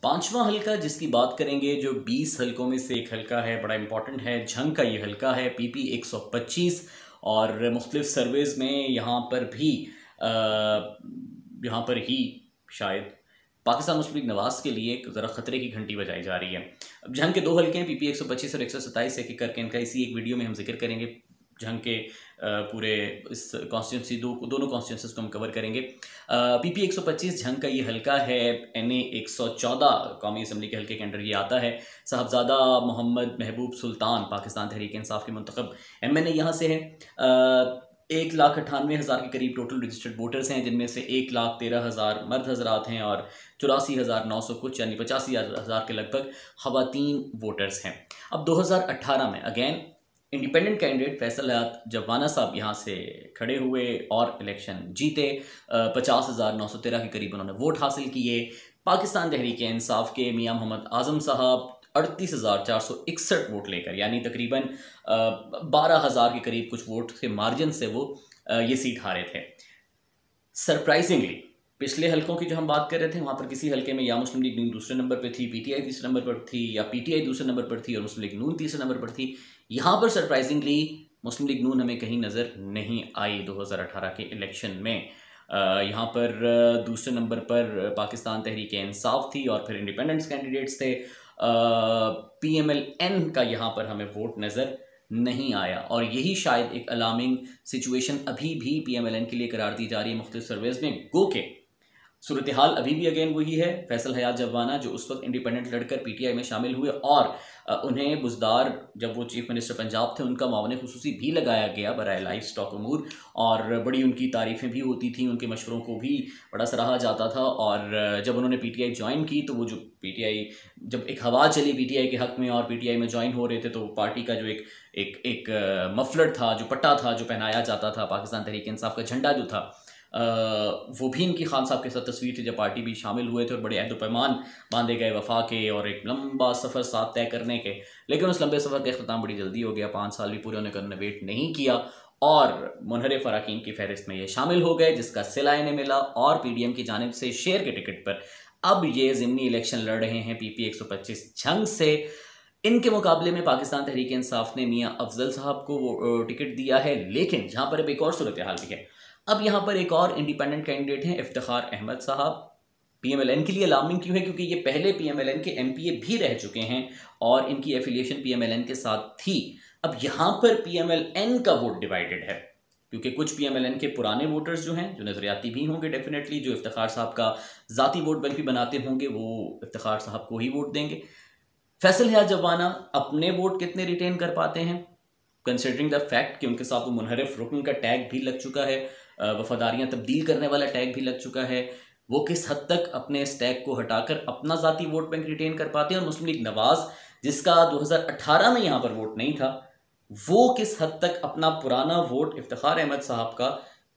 पांचवा हलका जिसकी बात करेंगे, जो 20 हलकों में से एक हलका है, बड़ा इंपॉर्टेंट है। झंग का ये हलका है PP 125 और मुख्तलिफ सर्वेज़ में यहाँ पर ही शायद पाकिस्तान मुस्लिम लीग नवाज के लिए ज़रा ख़तरे की घंटी बजाई जा रही है। अब झंग के दो हलके हैं, PP 125 और 127, एक एक करके इनका इसी एक वीडियो में हम जिक्र करेंगे। झंग के पूरे इस कॉन्स्टिट्यूंसी दोनों कॉन्स्टिट्यूंसीज को हम कवर करेंगे। PP 125 झंग का ये हलका है। NA 114 कौमी असम्बली के हलके के अंडर ये आता है। साहबजादा मोहम्मद महबूब सुल्तान पाकिस्तान तहरीक इंसाफ के मुंतखब MNA यहाँ से है। 1,98,000 के करीब टोटल रजिस्टर्ड वोटर्स हैं, जिनमें से 1,13,000 मर्द हजरात हैं और 84,900 कुछ यानी 85,000 के लगभग ख़वातीन वोटर्स हैं। अब 2018 में अगेन इंडिपेंडेंट कैंडिडेट फैसल हयात जवाना साहब यहाँ से खड़े हुए और इलेक्शन जीते। 50,913 के करीब उन्होंने वोट हासिल किए। पाकिस्तान तहरीक इंसाफ के मियां मोहम्मद आज़म साहब 38,461 वोट लेकर, यानी तकरीबन 12,000 के करीब कुछ वोट के मार्जिन से वो ये सीट हारे थे। सरप्राइजिंगली पिछले हलकों की जो हम बात कर रहे थे, वहाँ पर किसी हलके में या मुस्लिम लीग नून दूसरे नंबर पर थी, PTI तीसरे नंबर पर थी, या PTI दूसरे नंबर पर थी और मुस्लिम लीग नून तीसरे नंबर पर थी। यहाँ पर सरप्राइजिंगली मुस्लिम लीग नून हमें कहीं नज़र नहीं आई 2018 के इलेक्शन में। यहाँ पर दूसरे नंबर पर पाकिस्तान तहरीक इंसाफ थी और फिर इंडिपेंडेंट्स कैंडिडेट्स थे। PMLN का यहाँ पर हमें वोट नज़र नहीं आया और यही शायद एक अलार्मिंग सिचुएशन अभी भी PMLN के लिए करार दी जा रही है मुख्तलिफ सर्वेज में। गो के सूरत हाल अभी भी अगेन वही है। फैसल हयात जवाना जो उस वक्त इंडिपेंडेंट लड़कर PTI में शामिल हुए और उन्हें बुज़दार जब वो चीफ मिनिस्टर पंजाब थे उनका मावन खुसूसी भी लगाया गया बराए लाइफ स्टॉक अमूर, और बड़ी उनकी तारीफ़ें भी होती थी, उनके मशवरों को भी बड़ा सराहा जाता था। और जब उन्होंने PTI ज्वाइन की तो वो जो PTI जब एक हवा चली PTI के हक़ में और PTI में ज्वाइन हो रहे थे, तो पार्टी का जो एक मफलर था, जो पट्टा था जो पहनाया जाता था, पाकिस्तान तहरीक इंसाफ का झंडा जो था, वो भी इनकी खान साहब के साथ तस्वीर थी जब पार्टी भी शामिल हुए थे और बड़े अहद पैमान बांधे गए वफा के और एक लंबा सफ़र साथ तय करने के। लेकिन उस लंबे सफ़र का अख्ताम बड़ी जल्दी हो गया। 5 साल भी पूरे होने का उन्होंने वेट नहीं किया और मुनहरिफ अरकान की फहरिस्त में ये शामिल हो गए, जिसका सिला इन्हें मिला और PDM की जानिब से शेयर के टिकट पर अब ये ज़िमनी इलेक्शन लड़ रहे हैं PP 125 झंग से। इनके मुकाबले में पाकिस्तान तहरीक इंसाफ ने मियाँ अफजल साहब को टिकट दिया है। लेकिन यहाँ पर अब एक और सूरत हाल भी है। अब यहाँ पर एक और इंडिपेंडेंट कैंडिडेट हैं इफ्तिखार अहमद साहब। PMLN के लिए अलार्मिंग क्यों है? क्योंकि ये पहले PMLN के MPA भी रह चुके हैं और इनकी एफिलिएशन PMLN के साथ थी। अब यहाँ पर PMLN का वोट डिवाइडेड है क्योंकि कुछ PMLN के पुराने वोटर्स जो हैं, जो नज़रियाती भी होंगे डेफिनेटली, जो इफ्तिखार साहब का ज़ाती वोट बैंक भी बनाते होंगे, वो इफ्तिखार साहब को ही वोट देंगे। फैसल हयात जवाना अपने वोट कितने रिटेन कर पाते हैं, कंसिडरिंग द फैक्ट कि उनके साथ वो मुनहरिफ रुकन का टैग भी लग चुका है, वफादारियां तब्दील करने वाला टैग भी लग चुका है, वो किस हद तक अपने इस टैग को हटाकर अपना ज़ाती वोट बैंक रिटेन कर पाते हैं। और मुस्लिम लीग नवाज जिसका 2018 में यहाँ पर वोट नहीं था, वो किस हद तक अपना पुराना वोट इफ्तिखार अहमद साहब का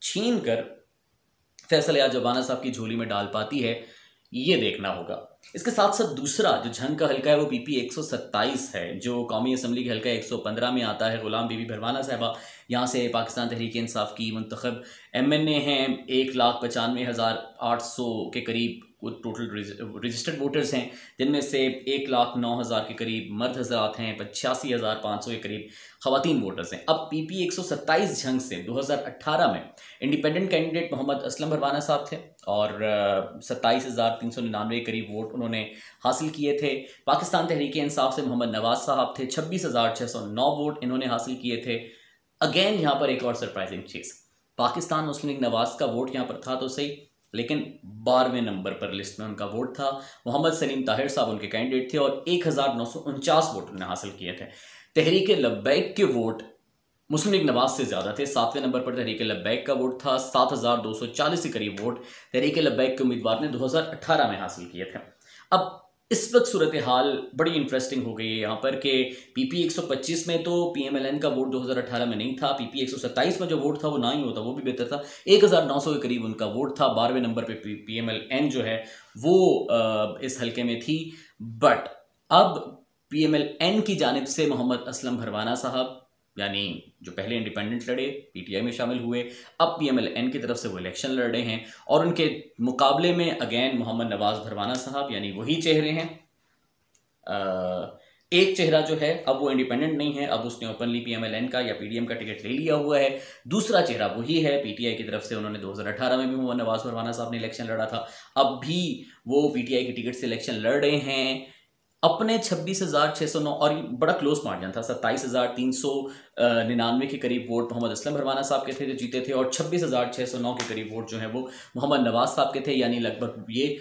छीन कर फैसल हयात जवाना साहब की झोली में डाल पाती है, ये देखना होगा। इसके साथ साथ दूसरा जो झंग का हलका है वो PP 127 है, जो कौमी असम्बली के हलका 115 में आता है। गुलाम बीबी भरवाना साहबा यहाँ से पाकिस्तान तहरीक इंसाफ की मुंतखब MNA हैं। 1,95,800 के करीब टोटल रजिस्टर्ड वोटर्स हैं, जिनमें से 1,09,000 के करीब मर्द हजरात हैं, 85,500 के करीब ख़वातीन वोटर्स हैं। अब PP 127 झंग से 2018 में इंडिपेंडेंट कैंडिडेट मोहम्मद असलम भरवाना साहब थे और 27,399 करीब वोट उन्होंने हासिल किए थे। पाकिस्तान तहरीक इंसाफ से मोहम्मद नवाज साहब थे, 26,609 वोट इन्होंने हासिल किए थे। अगेन यहाँ पर एक और सरप्राइजिंग चीज़, पाकिस्तान मुस्लिम लीग नवाज का वोट यहाँ पर था तो सही, लेकिन 12वें नंबर पर लिस्ट में उनका वोट था। मोहम्मद सलीम ताहिर साहब उनके कैंडिडेट थे और 1,949 वोट उन्होंने हासिल किए थे। तहरीक लब्बैक के वोट मुस्लिम लीग नवाज से ज़्यादा थे। 7वें नंबर पर तहरीक लब्बैक का वोट था, 7,240 के करीब वोट तहरीक लब्बैक के उम्मीदवार ने 2018 में हासिल किए थे। अब इस वक्त सूरत हाल बड़ी इंटरेस्टिंग हो गई है यहाँ पर कि PP 125 में तो PMLN का वोट 2018 में नहीं था, PP 127 में जो वोट था वो ना ही होता, वो भी बेहतर था। 1,900 के करीब उनका वोट था। 12वें नंबर पे PMLN जो है वो इस हलके में थी। बट अब PMLN की जानिब से मोहम्मद असलम भरवाना साहब यानी जो पहले इंडिपेंडेंट लड़े पीटीआई में शामिल हुए, अब पीएमएलएन की तरफ से वो इलेक्शन लड़ रहे हैं और उनके मुकाबले में अगेन मोहम्मद नवाज भरवाना साहब यानी वही चेहरे हैं। एक चेहरा जो है अब वो इंडिपेंडेंट नहीं है, अब उसने ओपनली पीएमएलएन का या पीडीएम का टिकट ले लिया हुआ है। दूसरा चेहरा वही है पीटीआई की तरफ से, उन्होंने 2018 में भी मोहम्मद नवाज भरवाना साहब ने इलेक्शन लड़ा था, अब भी वो पीटीआई की टिकट से इलेक्शन लड़ रहे हैं अपने 26,609 और बड़ा क्लोज मार्जिन था, 27,399 के करीब वोट मोहम्मद असलम भरवाना साहब के थे जो जीते थे और 26,609 के करीब वोट जो है वो मोहम्मद नवाज साहब के थे, यानी लगभग ये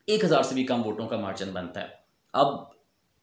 1,000 से भी कम वोटों का मार्जिन बनता है। अब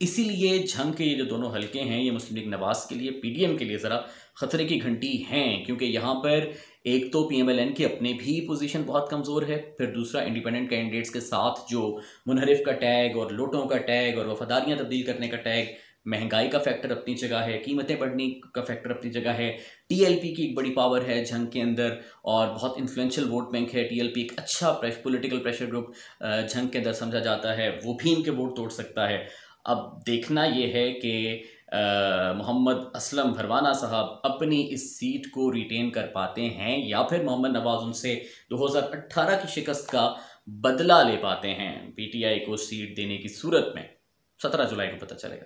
इसीलिए झंग के ये जो दोनों हलके हैं ये मुस्लिम लीग नवाज के लिए, पीडीएम के लिए ज़रा खतरे की घंटी हैं, क्योंकि यहाँ पर एक तो पीएमएलएन की अपने भी पोजीशन बहुत कमज़ोर है, फिर दूसरा इंडिपेंडेंट कैंडिडेट्स के साथ जो मुनहरिफ का टैग और लोटों का टैग और वफादारियाँ तब्दील करने का टैग, महंगाई का फैक्टर अपनी जगह है, कीमतें बढ़ने का फैक्टर अपनी जगह है, टीएलपी की एक बड़ी पावर है झंग के अंदर और बहुत इन्फ्लुएंशियल वोट बैंक है टीएलपी, एक अच्छा पॉलिटिकल प्रेशर ग्रुप झंग के अंदर समझा जाता है, वो भी इनके वोट तोड़ सकता है। अब देखना ये है कि मोहम्मद असलम भरवाना साहब अपनी इस सीट को रिटेन कर पाते हैं या फिर मोहम्मद नवाज उनसे 2018 की शिकस्त का बदला ले पाते हैं पीटीआई को सीट देने की सूरत में। 17 जुलाई को पता चलेगा।